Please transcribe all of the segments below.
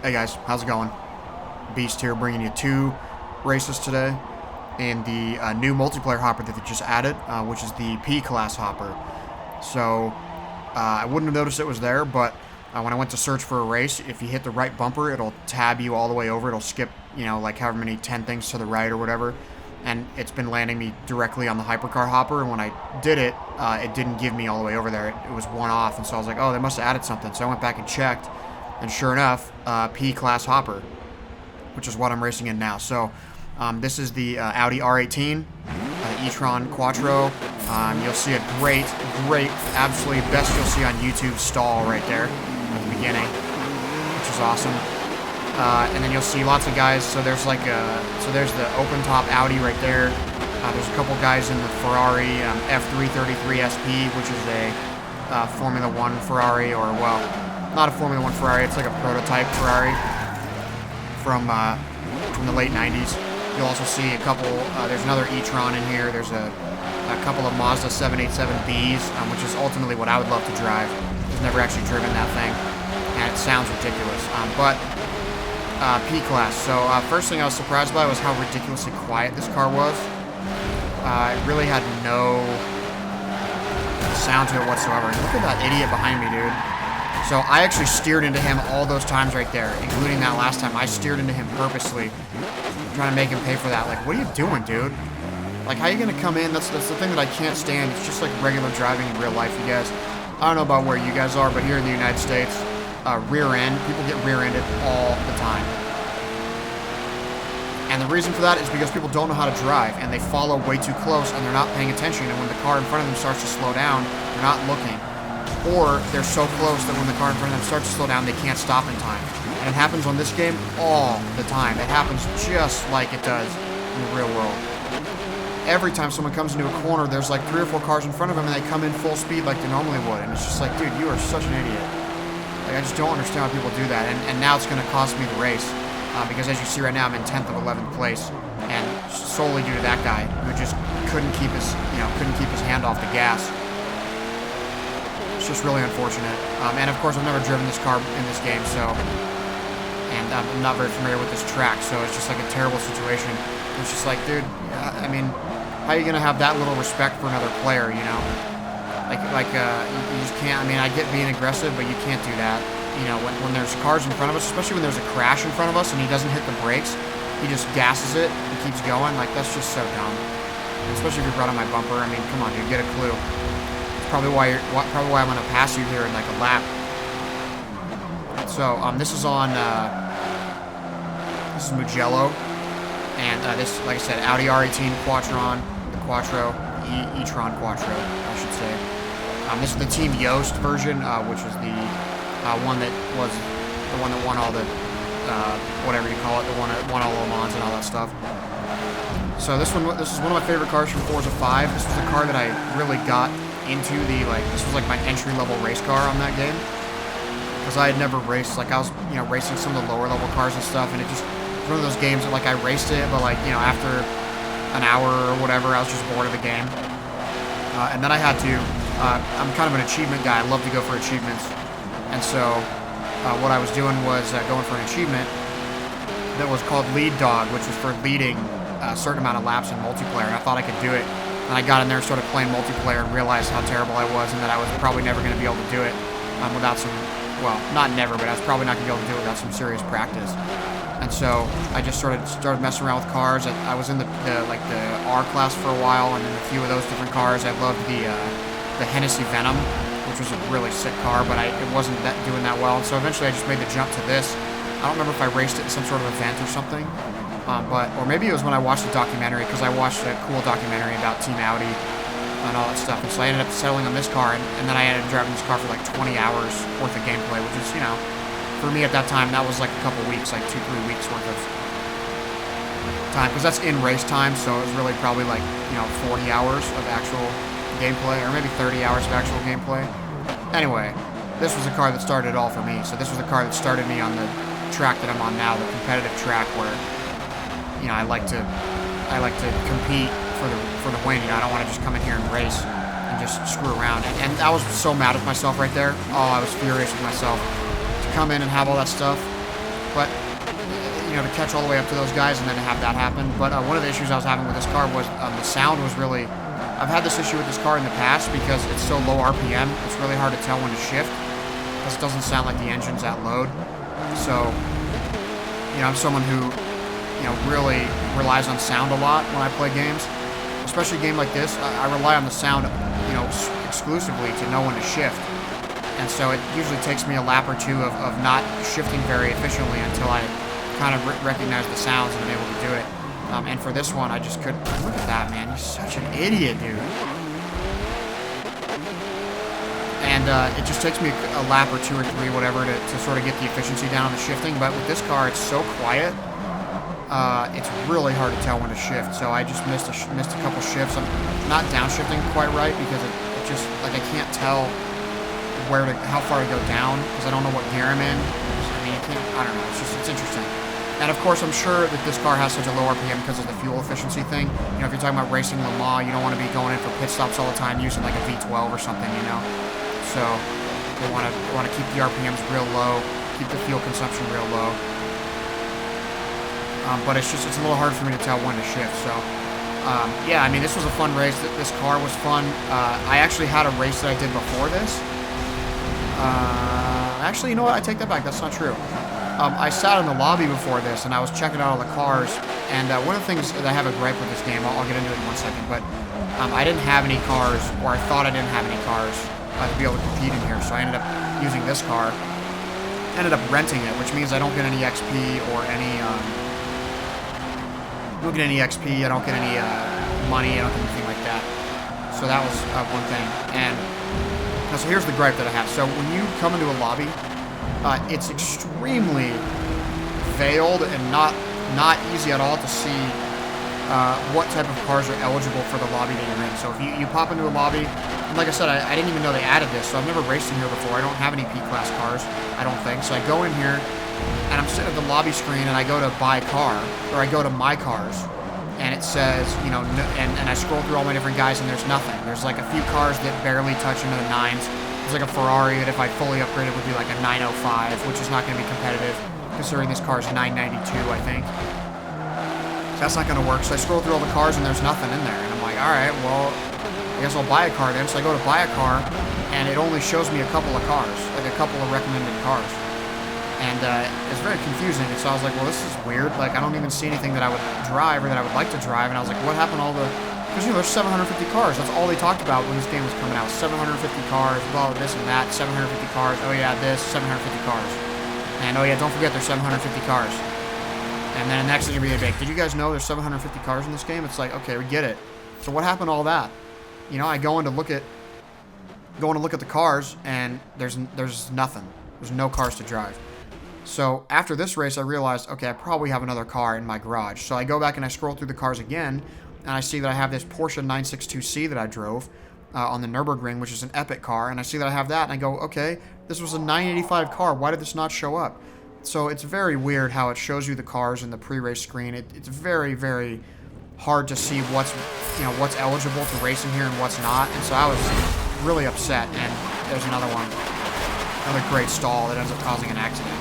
Hey guys, how's it going? Beast here, bringing you 2 races today, and the new multiplayer hopper that they just added, which is the P-class hopper. So, I wouldn't have noticed it was there, but when I went to search for a race, if you hit the right bumper, it'll tab you all the way over. It'll skip, like however many 10 things to the right or whatever. And it's been landing me directly on the hypercar hopper, and when I did it, it didn't give me all the way over there. It was one off, and so I was like, oh, they must have added something. So I went back and checked, and sure enough, P-class hopper, which is what I'm racing in now. So this is the Audi R18 e-tron Quattro. You'll see a great, absolutely best you'll see on YouTube stall right there at the beginning, which is awesome. And then you'll see lots of guys. So there's there's the open top Audi right there. There's a couple guys in the Ferrari F333 SP, which is a Formula One Ferrari, or well, not a Formula One Ferrari. It's like a prototype Ferrari from the late 90s. You'll also see a couple. There's another e-tron in here. There's a couple of Mazda 787Bs, which is ultimately what I would love to drive. I've never actually driven that thing, and it sounds ridiculous. But P-class. So first thing I was surprised by was how ridiculously quiet this car was. It really had no sound to it whatsoever. And look at that idiot behind me, dude. So I actually steered into him all those times right there, including that last time. I steered into him purposely, trying to make him pay for that. Like, what are you doing, dude? Like, how are you going to come in? That's the thing that I can't stand. It's just like regular driving in real life, you guys. I don't know about where you guys are, but here in the United States, rear end, people get rear-ended all the time. And the reason for that is because people don't know how to drive, and they follow way too close, and they're not paying attention, and when the car in front of them starts to slow down, they're not looking. Or they're so close that when the car in front of them starts to slow down, they can't stop in time. And it happens on this game all the time. It happens just like it does in the real world. Every time someone comes into a corner, there's like 3 or 4 cars in front of them, and they come in full speed like they normally would. And it's just like, dude, you are such an idiot. Like, I just don't understand how people do that. And now it's going to cost me the race. Because as you see right now, I'm in 10th of 11th place. And solely due to that guy who just couldn't keep his hand off the gas. It's just really unfortunate. And of course, I've never driven this car in this game, so... And I'm not very familiar with this track, so it's just like a terrible situation. It's just like, dude, I mean, how are you going to have that little respect for another player, you know? You just can't. I mean, I get being aggressive, but you can't do that. You know, when there's cars in front of us, especially when there's a crash in front of us and he doesn't hit the brakes, he just gasses it and keeps going. Like, that's just so dumb. Especially if you're right on my bumper. I mean, come on, dude, get a clue. It's probably why I'm going to pass you here in like a lap. So, this is on, this is Mugello. And this, like I said, Audi R18 Quattron, the Quattro, e-tron Quattro, I should say. This is the Team Yost version, which is the one that won all the, whatever you call it, the one that won all Le Mans and all that stuff. So this is one of my favorite cars from Forza 5. This was the car that I really got into this was like my entry-level race car on that game. Because I had never raced, like I was, racing some of the lower-level cars and stuff, and it just, one of those games that, like, I raced it, but, like, after an hour or whatever, I was just bored of the game. And then I had to, I'm kind of an achievement guy. I love to go for achievements. And so, what I was doing was going for an achievement that was called Lead Dog, which was for leading a certain amount of laps in multiplayer, and I thought I could do it. And I got in there and started playing multiplayer and realized how terrible I was and that I was probably never going to be able to do it without some, well, not never, but I was probably not going to be able to do it without some serious practice. And so I just started messing around with cars. I was in the R class for a while, and in a few of those different cars. I loved the Hennessy Venom, which was a really sick car, but it wasn't doing that well. And so eventually I just made the jump to this. I don't remember if I raced it in some sort of event or something, or maybe it was when I watched the documentary, because I watched a cool documentary about Team Audi and all that stuff. And so I ended up settling on this car, and then I ended up driving this car for like 20 hours worth of gameplay, which is, for me at that time, that was like a couple weeks, like 2-3 weeks worth of time, because that's in race time, so it was really probably like, 40 hours of actual gameplay, or maybe 30 hours of actual gameplay. Anyway, this was a car that started it all for me, so this was the car that started me on the track that I'm on now, the competitive track where, I like to compete for the win. I don't want to just come in here and race and just screw around, and I was so mad with myself right there. Oh, I was furious with myself. Come in and have all that stuff, But, you know, to catch all the way up to those guys and then to have that happen. But one of the issues I was having with this car was the sound was really... I've had this issue with this car in the past because it's so low RPM. It's really hard to tell when to shift because it doesn't sound like the engine's at load. So, you know, I'm someone who, you know, really relies on sound a lot when I play games. Especially a game like this, I rely on the sound, you know, exclusively to know when to shift. And so it usually takes me a lap or two of not shifting very efficiently until I kind of recognize the sounds and I'm able to do it. And for this one, I just couldn't. Look at that, man. He's such an idiot, dude. And it just takes me a lap or two or three, whatever, to sort of get the efficiency down on the shifting. But with this car, it's so quiet. It's really hard to tell when to shift. So I just missed a couple shifts. I'm not downshifting quite right because it just, like, I can't tell how far to go down because I don't know what gear I'm in. I mean, I don't know. It's interesting. And of course, I'm sure that this car has such a low RPM because of the fuel efficiency thing. You know, if you're talking about racing Le Mans, you don't want to be going in for pit stops all the time using like a V12 or something, you know. So they want to keep the RPMs real low, keep the fuel consumption real low. But it's a little hard for me to tell when to shift. So yeah, I mean, this was a fun race. This car was fun. I actually had a race that I did before this. Actually, you know what? I take that back. That's not true. I sat in the lobby before this, and I was checking out all the cars, and one of the things that I have a gripe with this game, I'll get into it in 1 second, but I didn't have any cars, or I thought I didn't have any cars to be able to compete in here, so I ended up using this car, ended up renting it, which means I don't get any XP or any, I don't get any XP, I don't get any money, I don't get anything like that. So that was one thing, and so here's the gripe that I have. So when you come into a lobby, it's extremely veiled and not easy at all to see what type of cars are eligible for the lobby that you're in. So if you pop into a lobby, and like I said, I didn't even know they added this, so I've never raced in here before. I don't have any P-Class cars, I don't think. So I go in here, and I'm sitting at the lobby screen, and I go to buy car, or I go to my cars, and it says, you know, and I scroll through all my different guys, and there's nothing. There's like a few cars that barely touch into the 9s. There's like a Ferrari that if I fully upgraded would be like a 905, which is not going to be competitive, considering this car is 992, I think. So that's not going to work. So I scroll through all the cars, and there's nothing in there. And I'm like, all right, well, I guess I'll buy a car then. So I go to buy a car, and it only shows me a couple of cars, like a couple of recommended cars. And it's very confusing. And so I was like, well, this is weird. Like, I don't even see anything that I would drive or that I would like to drive. And I was like, what happened to all the... Because, you know, there's 750 cars. That's all they talked about when this game was coming out. 750 cars, blah, this and that, 750 cars. Oh, yeah, this, 750 cars. And, oh, yeah, don't forget there's 750 cars. And then next thing you're going to be like, did you guys know there's 750 cars in this game? It's like, okay, we get it. So what happened to all that? You know, I go in to look at the cars, and there's nothing. There's no cars to drive. So after this race, I realized, okay, I probably have another car in my garage. So I go back and I scroll through the cars again, and I see that I have this Porsche 962C that I drove on the Nürburgring, which is an epic car, and I see that I have that, and I go, okay, this was a 985 car. Why did this not show up? So it's very weird how it shows you the cars in the pre-race screen. It's very, very hard to see what's eligible to race in here and what's not, and so I was really upset. And there's another great stall that ends up causing an accident.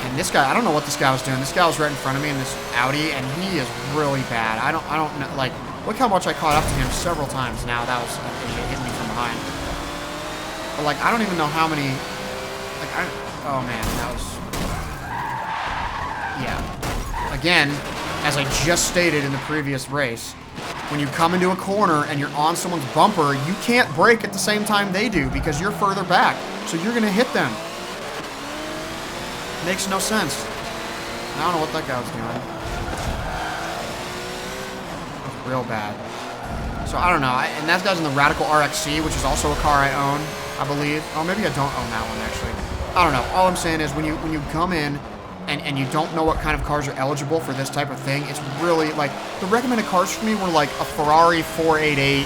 And this guy, I don't know what this guy was doing. This guy was right in front of me in this Audi, and he is really bad. I don't know, like, look how much I caught up to him several times now. That was, it hit me from behind. But, like, I don't even know how many, like, oh man, that was, yeah. Again, as I just stated in the previous race, when you come into a corner and you're on someone's bumper, you can't brake at the same time they do because you're further back. So you're going to hit them. Makes no sense. I don't know what that guy was doing. That was real bad. So I don't know. And that guy's in the Radical RXC, which is also a car I own, I believe. Oh, maybe I don't own that one, actually. I don't know. All I'm saying is when you come in and you don't know what kind of cars are eligible for this type of thing, it's really, like, the recommended cars for me were, like, a Ferrari 488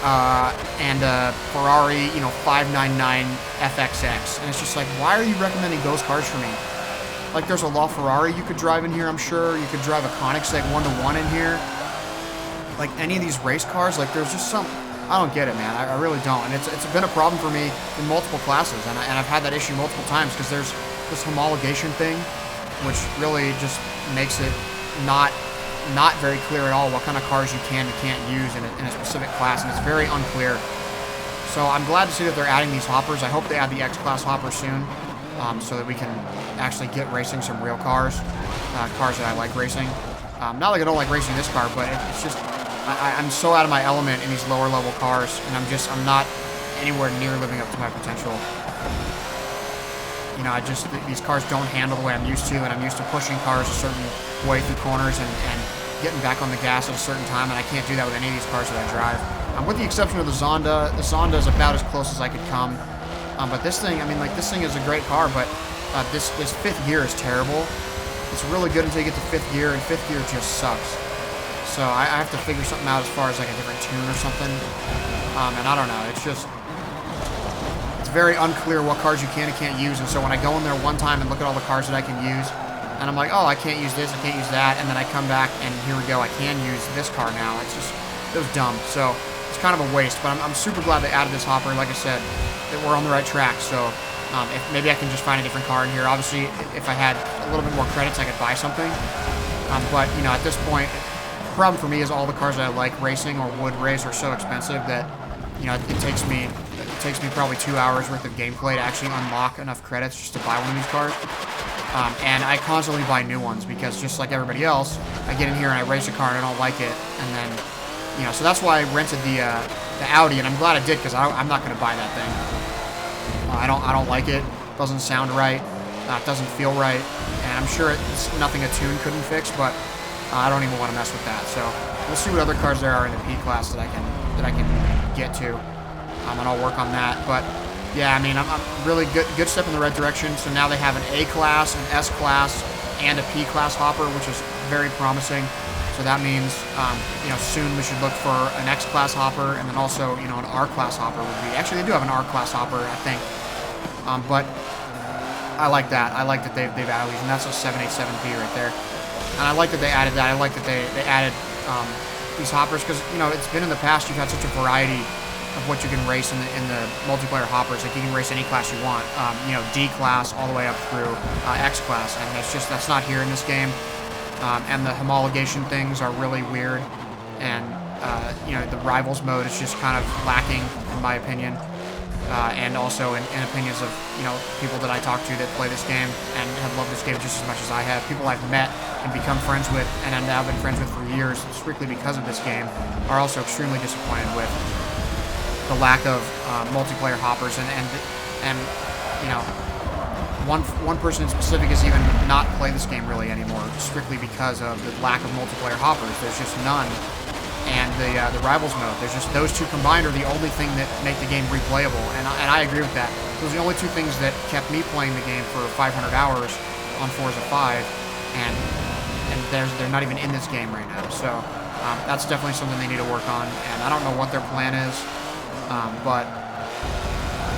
and a Ferrari, 599 FXX. And it's just like, why are you recommending those cars for me? Like, there's a LaFerrari you could drive in here, I'm sure. You could drive a Koenigsegg 1-to-1 in here. Like, any of these race cars, like, there's just some... I don't get it, man. I really don't. And it's been a problem for me in multiple classes, and I've had that issue multiple times because there's this homologation thing, which really just makes it not very clear at all what kind of cars you can and can't use in a specific class, and it's very unclear. So I'm glad to see that they're adding these hoppers. I hope they add the X-Class hopper soon, so that we can actually get racing some real cars, cars that I like racing. Not like I don't like racing this car, but it's just I'm so out of my element in these lower level cars, and I'm not anywhere near living up to my potential. You know, these cars don't handle the way I'm used to, and I'm used to pushing cars a certain way through corners and getting back on the gas at a certain time, and I can't do that with any of these cars that I drive. With the exception of the Zonda is about as close as I could come. But this thing, I mean, like, this thing is a great car, but this fifth gear is terrible. It's really good until you get to fifth gear, and fifth gear just sucks. So I have to figure something out as far as like a different tune or something. And I don't know, it's very unclear what cars you can and can't use, and so when I go in there one time and look at all the cars that I can use, and I'm like, oh, I can't use this, I can't use that, and then I come back and here we go, I can use this car now. It was dumb. So it's kind of a waste, but I'm super glad they added this hopper. Like I said, that we're on the right track. So if maybe I can just find a different car in here. Obviously, if I had a little bit more credits, I could buy something. But you know, at this point, the problem for me is all the cars that I like racing or would race are so expensive that, you know, it takes me probably 2 hours worth of gameplay to actually unlock enough credits just to buy one of these cars. And I constantly buy new ones because just like everybody else, I get in here and I race a car and I don't like it, and then, you know, so that's why I rented the Audi, and I'm glad I did because I'm not going to buy that thing. I don't like it. It doesn't sound right. It doesn't feel right, and I'm sure it's nothing a tune couldn't fix, but I don't even want to mess with that. So we'll see what other cars there are in the P class that I can get to, and I'll work on that. But yeah, I mean, I'm really good step in the right direction. So now they have an A class, an S class, and a P class hopper, which is very promising. So that means, you know, soon we should look for an X class hopper, and then also, you know, an R class hopper would be. Actually, they do have an R class hopper, I think. But I like that. I like that they've added these, and that's a 787P right there. And I like that they added that. I like that they added these hoppers because, you know, it's been in the past you've had such a variety of what you can race in the multiplayer hoppers. Like, you can race any class you want. You know, D class all the way up through X class, and that's not here in this game. And the homologation things are really weird, and you know, the rivals mode is just kind of lacking in my opinion, and also in opinions of, you know, people that I talk to that play this game and have loved this game just as much as I have. People I've met and become friends with and have now been friends with for years strictly because of this game are also extremely disappointed with the lack of multiplayer hoppers, and you know, one person in specific has even not played this game really anymore, strictly because of the lack of multiplayer hoppers. There's just none, and the rivals mode. There's just those two combined are the only thing that make the game replayable, and I agree with that. Those are the only two things that kept me playing the game for 500 hours on Forza 5, and they're not even in this game right now. So that's definitely something they need to work on, and I don't know what their plan is, but.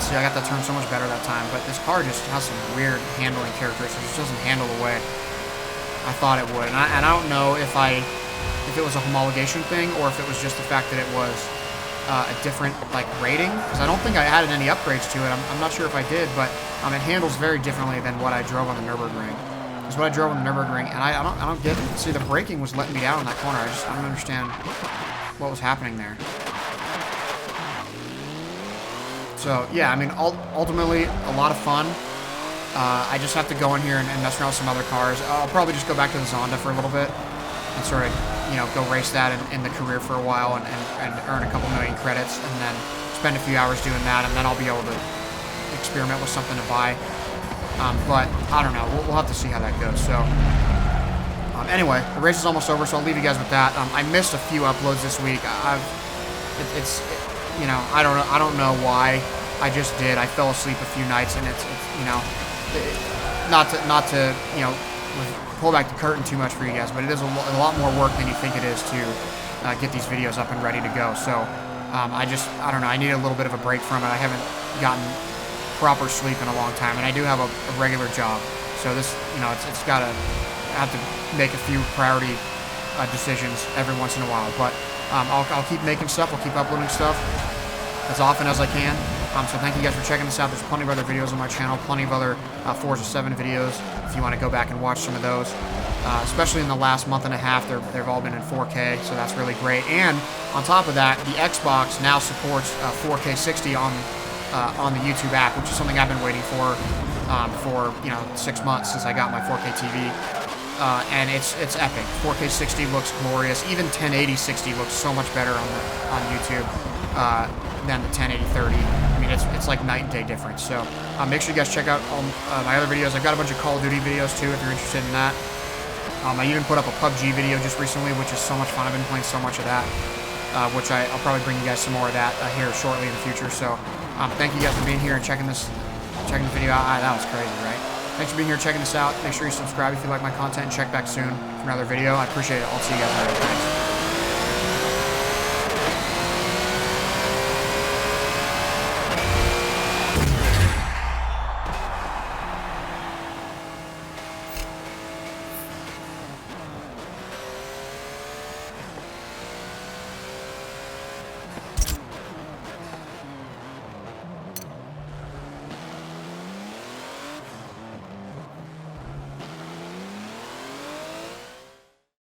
See, I got that turned so much better that time, but this car just has some weird handling characteristics. It just doesn't handle the way I thought it would. And I don't know if it was a homologation thing or if it was just the fact that it was a different, like, rating, because I don't think I added any upgrades to it. I'm not sure if I did, but it handles very differently than what I drove on the Nürburgring. Because what I drove on the Nürburgring, and I don't get it. See, the braking was letting me down in that corner. I don't understand what was happening there. So, yeah, I mean, ultimately, a lot of fun. I just have to go in here and mess around with some other cars. I'll probably just go back to the Zonda for a little bit and sort of, you know, go race that in the career for a while and earn a couple million credits, and then spend a few hours doing that, and then I'll be able to experiment with something to buy. But, I don't know. We'll have to see how that goes. So, anyway, the race is almost over, so I'll leave you guys with that. I missed a few uploads this week. You know, I don't know why. I just did. I fell asleep a few nights, and it's you know, not to you know, pull back the curtain too much for you guys, but it is a lot more work than you think it is to get these videos up and ready to go. So I don't know. I need a little bit of a break from it. I haven't gotten proper sleep in a long time, and I do have a regular job, so this, you know, it's got to have to make a few priority decisions every once in a while, but. I'll keep making stuff. I'll keep uploading stuff as often as I can. So thank you guys for checking this out. There's plenty of other videos on my channel, plenty of other Forza 7 videos if you want to go back and watch some of those. Especially in the last month and a half, they've all been in 4K, so that's really great. And on top of that, the Xbox now supports 4K 60 on the YouTube app, which is something I've been waiting for 6 months since I got my 4K TV. And it's epic. 4K 60 looks glorious. Even 1080 60 looks so much better on YouTube than the 1080 30. I mean, it's like night and day difference. So make sure you guys check out all my other videos. I've got a bunch of Call of Duty videos too if you're interested in that. I even put up a PUBG video just recently, which is so much fun. I've been playing so much of that, which I'll probably bring you guys some more of that here shortly in the future. So thank you guys for being here and checking the video out. That was crazy, right? Thanks for being here and checking this out. Make sure you subscribe if you like my content and check back soon for another video. I appreciate it. I'll see you guys later. Thanks.